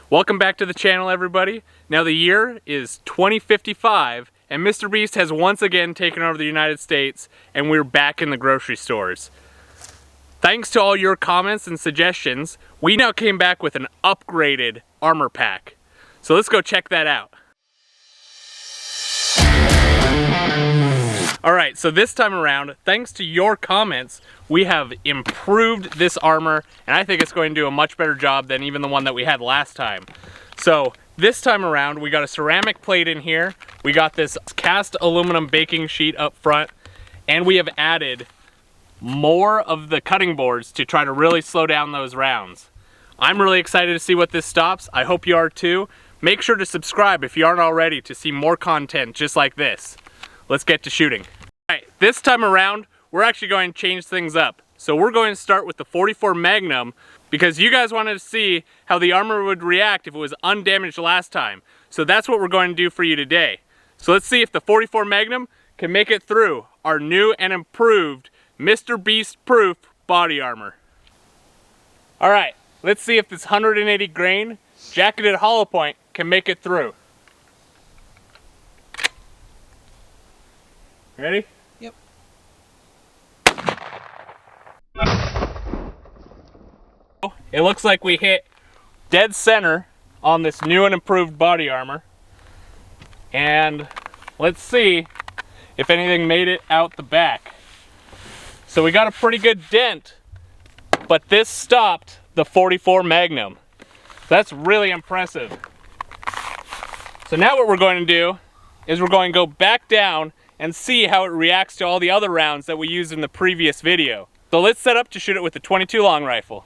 Welcome back to the channel, everybody. Now the year is 2055 and Mr. Beast has once again taken over the United States and we're back in the grocery stores. Thanks to all your comments and suggestions, we now came back with an upgraded armor pack. So let's go check that out. Alright, so this time around, thanks to your comments, we have improved this armor, and I think it's going to do a much better job than even the one that we had last time. So, this time around, we got a ceramic plate in here, we got this cast aluminum baking sheet up front, and we have added more of the cutting boards to try to really slow down those rounds. I'm really excited to see what this stops. I hope you are too. Make sure to subscribe if you aren't already to see more content just like this. Let's get to shooting. Alright, this time around, we're actually going to change things up. So we're going to start with the 44 Magnum because you guys wanted to see how the armor would react if it was undamaged last time. So that's what we're going to do for you today. So let's see if the 44 Magnum can make it through our new and improved Mr. Beast proof body armor. Alright, let's see if this 180 grain jacketed hollow point can make it through. Ready? Yep. It looks like we hit dead center on this new and improved body armor. And let's see if anything made it out the back. So we got a pretty good dent, but this stopped the 44 Magnum. That's really impressive. So now what we're going to do is we're going to go back down and see how it reacts to all the other rounds that we used in the previous video. So let's set up to shoot it with the 22 long rifle.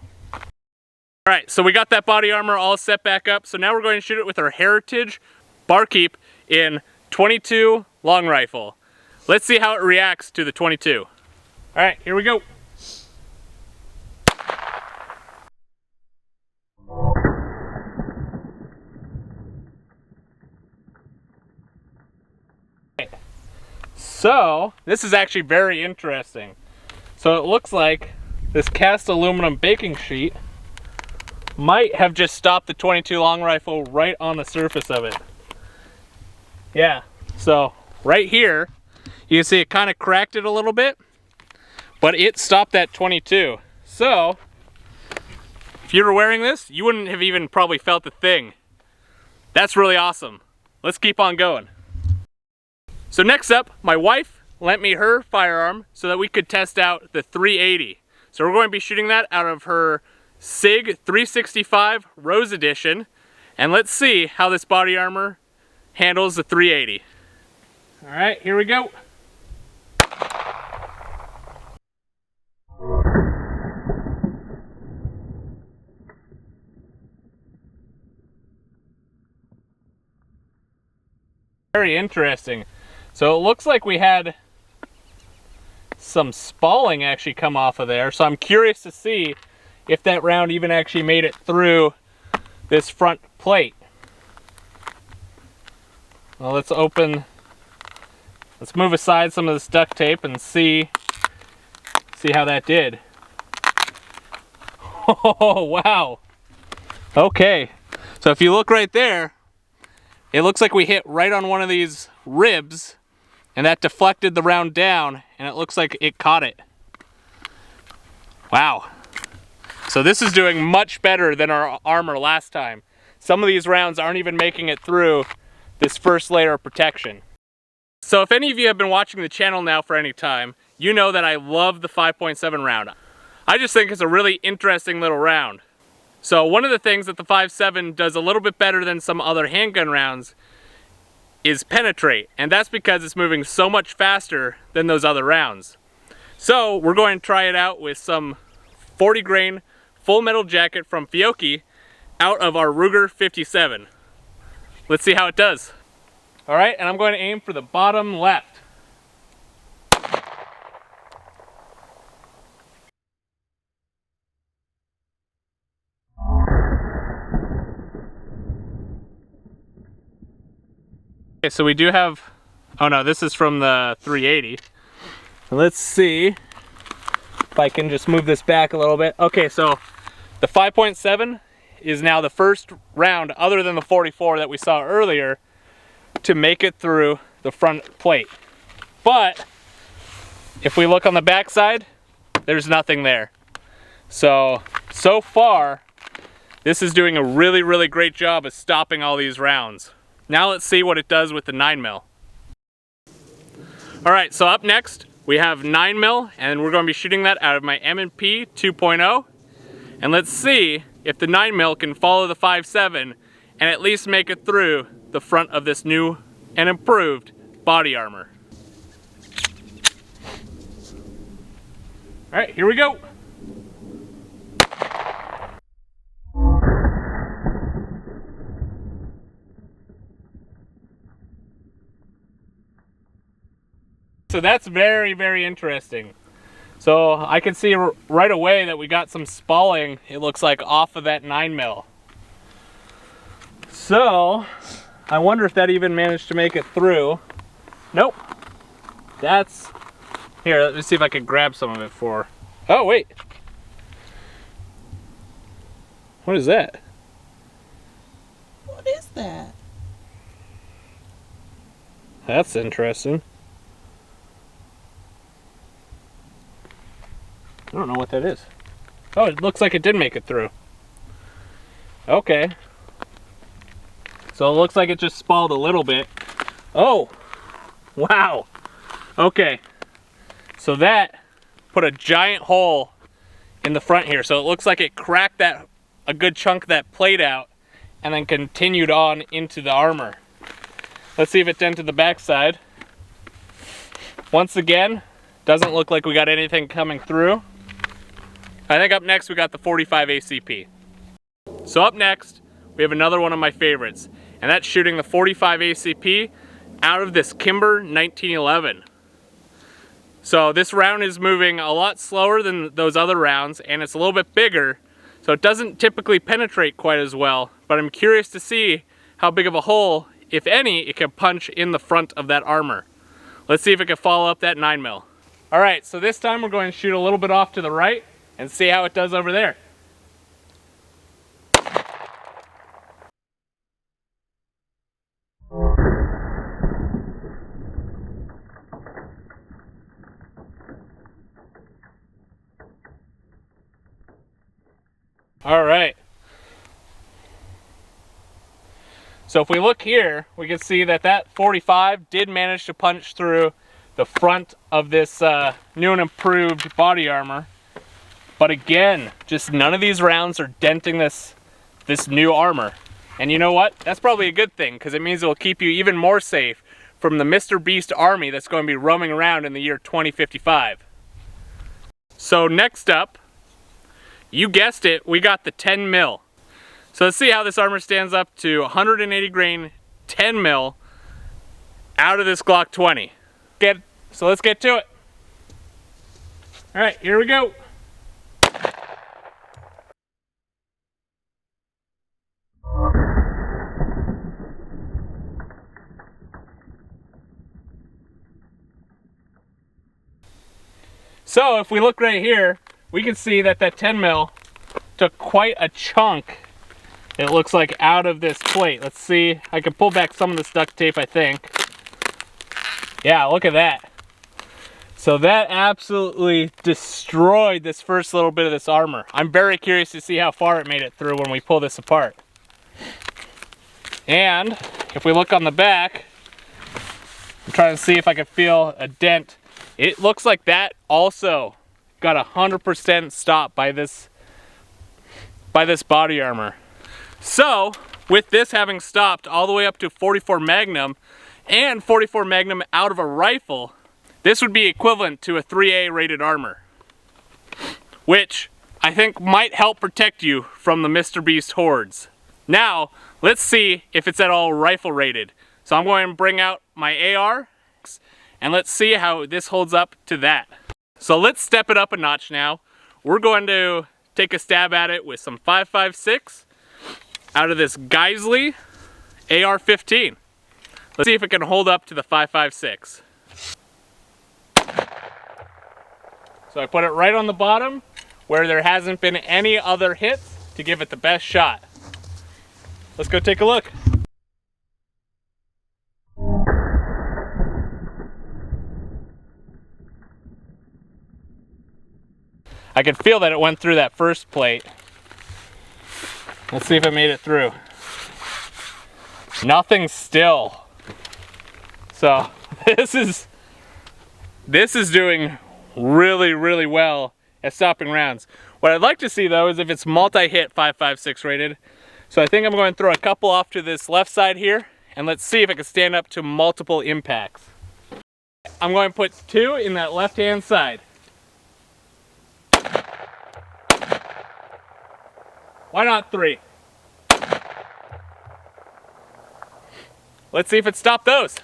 Alright, so we got that body armor all set back up, so now we're going to shoot it with our Heritage Barkeep in 22 long rifle. Let's see how it reacts to the 22. Alright, here we go. So, this is actually very interesting. So it looks like this cast aluminum baking sheet might have just stopped the 22 long rifle right on the surface of it. Yeah, so right here, you can see it kind of cracked it a little bit, but it stopped that 22. So, if you were wearing this, you wouldn't have even probably felt the thing. That's really awesome. Let's keep on going. So next up, my wife lent me her firearm so that we could test out the 380. So we're going to be shooting that out of her SIG 365 Rose Edition. And let's see how this body armor handles the 380. Alright, here we go. Very interesting. So it looks like we had some spalling actually come off of there. So I'm curious to see if that round even actually made it through this front plate. Well, let's move aside some of this duct tape and see how that did. Oh, wow. Okay. So if you look right there, it looks like we hit right on one of these ribs. And that deflected the round down, and it looks like it caught it. Wow. So this is doing much better than our armor last time. Some of these rounds aren't even making it through this first layer of protection. So if any of you have been watching the channel now for any time, you know that I love the 5.7 round. I just think it's a really interesting little round. So one of the things that the 5.7 does a little bit better than some other handgun rounds is penetrate, and that's because it's moving so much faster than those other rounds. So we're going to try it out with some 40 grain full metal jacket from Fiocchi out of our Ruger 57. Let's see how it does. Alright, and I'm going to aim for the bottom left. Okay, so we do have, oh no, this is from the 380. Let's see if I can just move this back a little bit. Okay, so the 5.7 is now the first round, other than the 44 that we saw earlier, to make it through the front plate. But if we look on the back side, there's nothing there. So far, this is doing a really, really great job of stopping all these rounds. Now let's see what it does with the 9mm. All right, so up next, we have 9mm, and we're going to be shooting that out of my M&P 2.0. And let's see if the 9mm can follow the 5.7 and at least make it through the front of this new and improved body armor. All right, here we go. So that's very, very interesting. So I can see right away that we got some spalling, it looks like, off of that 9mm. So I wonder if that even managed to make it through. Nope. That's... Here, let me see if I can grab some of it for... Oh, wait. What is that? What is that? That's interesting. I don't know what that is. Oh, it looks like it did make it through. Okay. So it looks like it just spalled a little bit. Oh! Wow! Okay. So that put a giant hole in the front here. So it looks like it cracked a good chunk of that plate out and then continued on into the armor. Let's see if it dented the backside. Once again, doesn't look like we got anything coming through. I think up next we got the 45 ACP. So up next, we have another one of my favorites, and that's shooting the 45 ACP out of this Kimber 1911. So this round is moving a lot slower than those other rounds, and it's a little bit bigger, so it doesn't typically penetrate quite as well, but I'm curious to see how big of a hole, if any, it can punch in the front of that armor. Let's see if it can follow up that 9mm. All right, so this time we're going to shoot a little bit off to the right and see how it does over there. All right. So if we look here, we can see that that 45 did manage to punch through the front of this new and improved body armor. But again, just none of these rounds are denting this new armor. And you know what? That's probably a good thing, because it means it will keep you even more safe from the Mr. Beast army that's going to be roaming around in the year 2055. So next up, you guessed it, we got the 10mm. So let's see how this armor stands up to 180 grain 10mm out of this Glock 20. So let's get to it. All right, here we go. So if we look right here, we can see that that 10mm took quite a chunk, it looks like, out of this plate. Let's see, I can pull back some of this duct tape, I think. Yeah, look at that. So that absolutely destroyed this first little bit of this armor. I'm very curious to see how far it made it through when we pull this apart. And if we look on the back, I'm trying to see if I can feel a dent. It looks like that also got 100% stopped by this body armor. So with this having stopped all the way up to 44 Magnum and 44 Magnum out of a rifle, this would be equivalent to a 3A rated armor, which I think might help protect you from the Mr. Beast hordes. Now let's see if it's at all rifle rated. So I'm going to bring out my AR and let's see how this holds up to that. So let's step it up a notch now. We're going to take a stab at it with some 5.56 out of this Geisley AR-15. Let's see if it can hold up to the 5.56. So I put it right on the bottom where there hasn't been any other hits to give it the best shot. let's go take a look. I could feel that it went through that first plate. Let's see if it made it through. Nothing still. So this is doing really, really well at stopping rounds. What I'd like to see though is if it's multi-hit 5.56 rated. So I think I'm going to throw a couple off to this left side here, and let's see if it can stand up to multiple impacts. I'm going to put 2 in that left-hand side. Why not 3? Let's see if it stopped those.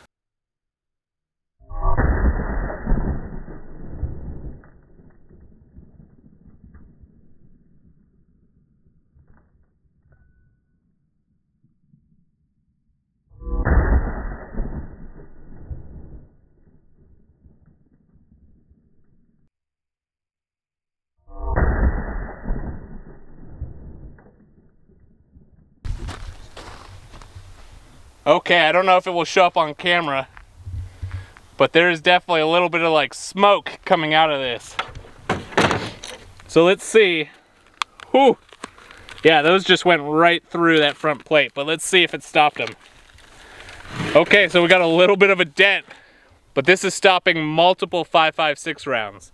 Okay, I don't know if it will show up on camera, but there is definitely a little bit of like smoke coming out of this. So let's see. Whew. Yeah, those just went right through that front plate, but let's see if it stopped them. Okay, so we got a little bit of a dent, but this is stopping multiple 5.56 rounds.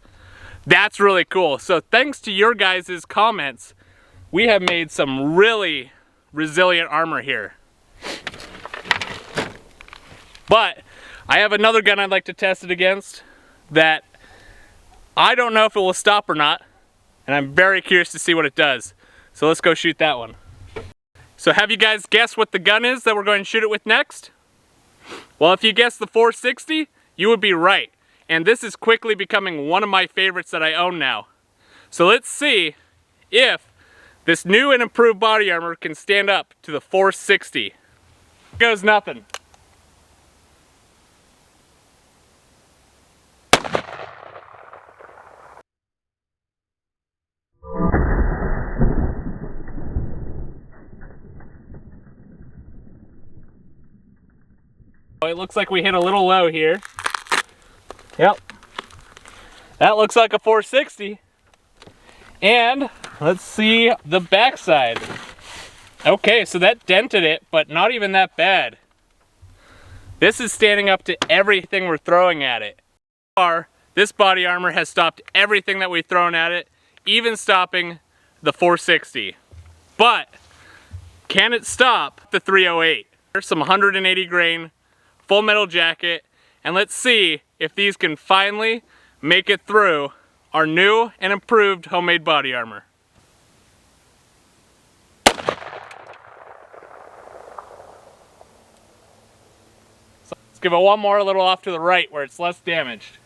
That's really cool. So thanks to your guys' comments, we have made some really resilient armor here. But I have another gun I'd like to test it against that I don't know if it will stop or not, and I'm very curious to see what it does. So let's go shoot that one. So have you guys guessed what the gun is that we're going to shoot it with next? Well, if you guessed the 460, you would be right. And this is quickly becoming one of my favorites that I own now. So let's see if this new and improved body armor can stand up to the 460. Here goes nothing. It looks like we hit a little low here. Yep. That looks like a 460. And let's see the backside. Okay, so that dented it, but not even that bad. This is standing up to everything we're throwing at it. This body armor has stopped everything that we've thrown at it, even stopping the 460. But can it stop the 308? There's some 180 grain full metal jacket, and let's see if these can finally make it through our new and improved homemade body armor. So let's give it one more, a little off to the right where it's less damaged.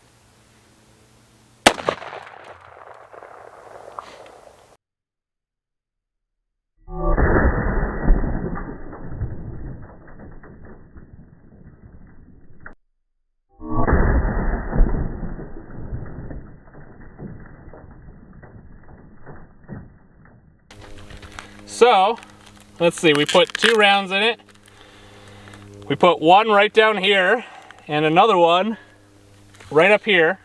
So, let's see, we put 2 rounds in it. We put one right down here and another one right up here.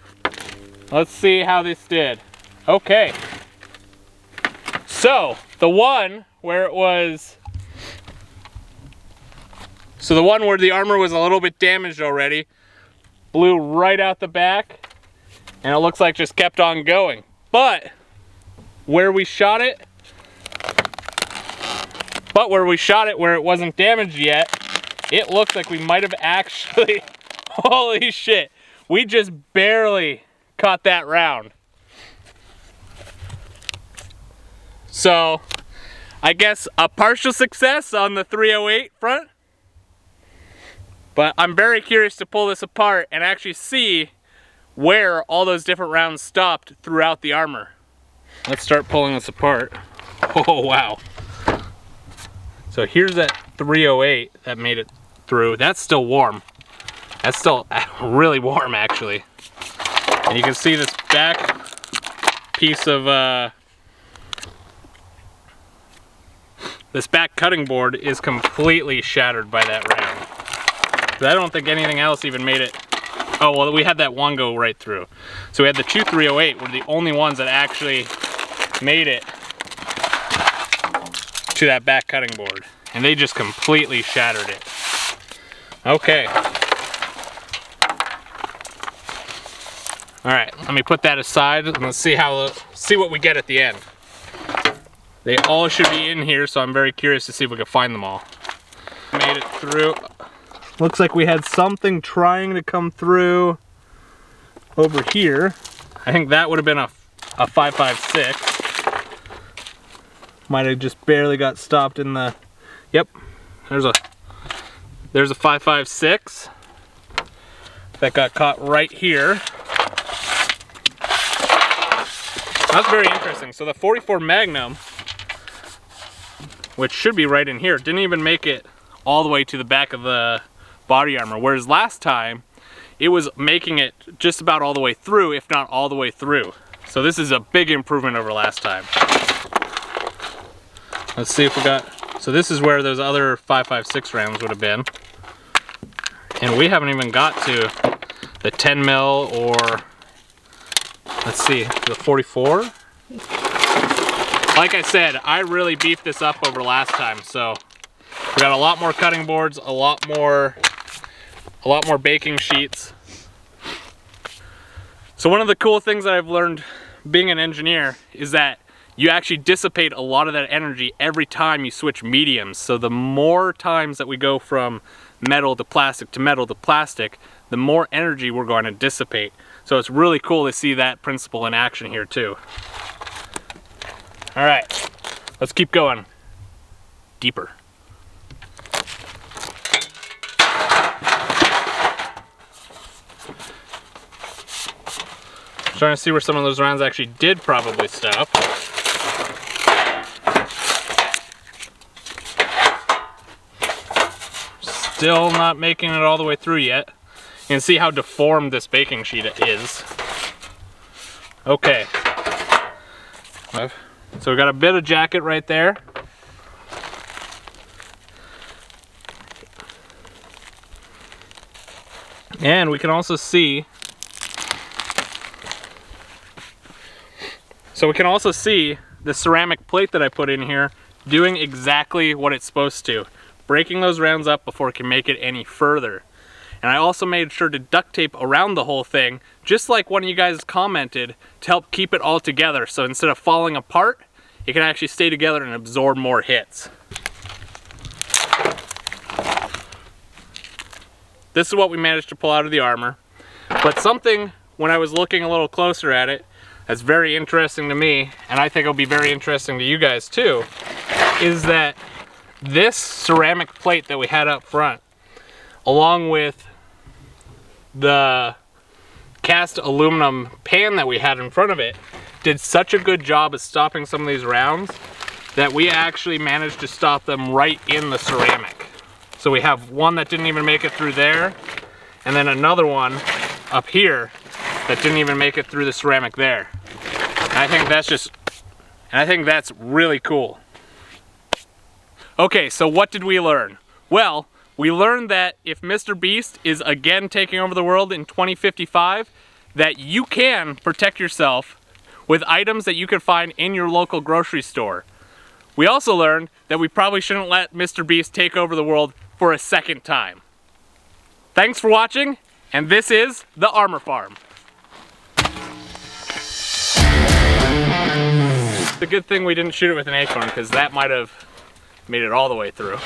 Let's see how this did. Okay. So, the one where it was... So the one where the armor was a little bit damaged already blew right out the back, and it looks like just kept on going. But where we shot it where it wasn't damaged yet, it looks like we might have actually, holy shit, we just barely caught that round. So, I guess a partial success on the 308 front. But I'm very curious to pull this apart and actually see where all those different rounds stopped throughout the armor. Let's start pulling this apart. Oh, wow. So here's that 308 that made it through. That's still warm. That's still really warm, actually. And you can see this back piece of this back cutting board is completely shattered by that round. I don't think anything else even made it. Oh, well, we had that one go right through. So we had the 2308 were the only ones that actually made it to that back cutting board. And they just completely shattered it. Okay. All right, let me put that aside and let's see what we get at the end. They all should be in here, so I'm very curious to see if we can find them all. Made it through. Looks like we had something trying to come through over here. I think that would have been a 5.56. Might have just barely got stopped in the, yep, there's a 5.56 that got caught right here. That's very interesting. So the 44 Magnum, which should be right in here, didn't even make it all the way to the back of the body armor, whereas last time it was making it just about all the way through, if not all the way through. So this is a big improvement over last time. Let's see if we got, so this is where those other 5.56 rounds would have been. And we haven't even got to the 10 mil or, let's see, the 44. Like I said, I really beefed this up over last time, so we got a lot more cutting boards, a lot more baking sheets. So one of the cool things that I've learned being an engineer is that you actually dissipate a lot of that energy every time you switch mediums. So the more times that we go from metal to plastic to metal to plastic, the more energy we're going to dissipate. So it's really cool to see that principle in action here too. All right, let's keep going deeper. Trying to see where some of those rounds actually did probably stop. Still not making it all the way through yet. You can see how deformed this baking sheet is. Okay. So we got a bit of jacket right there. And we can also see, the ceramic plate that I put in here doing exactly what it's supposed to, breaking those rounds up before it can make it any further. And I also made sure to duct tape around the whole thing, just like one of you guys commented, to help keep it all together. So instead of falling apart, it can actually stay together and absorb more hits. This is what we managed to pull out of the armor. But something, when I was looking a little closer at it, that's very interesting to me, and I think it'll be very interesting to you guys too, is that this ceramic plate that we had up front, along with the cast aluminum pan that we had in front of it, did such a good job of stopping some of these rounds that we actually managed to stop them right in the ceramic. So we have one that didn't even make it through there, and then another one up here that didn't even make it through the ceramic there. And I think that's really cool. Okay, so what did we learn? Well, we learned that if Mr. Beast is again taking over the world in 2055, that you can protect yourself with items that you can find in your local grocery store. We also learned that we probably shouldn't let Mr. Beast take over the world for a second time. Thanks for watching, and this is The Armor Farm. It's a good thing we didn't shoot it with an acorn, because that might have made it all the way through.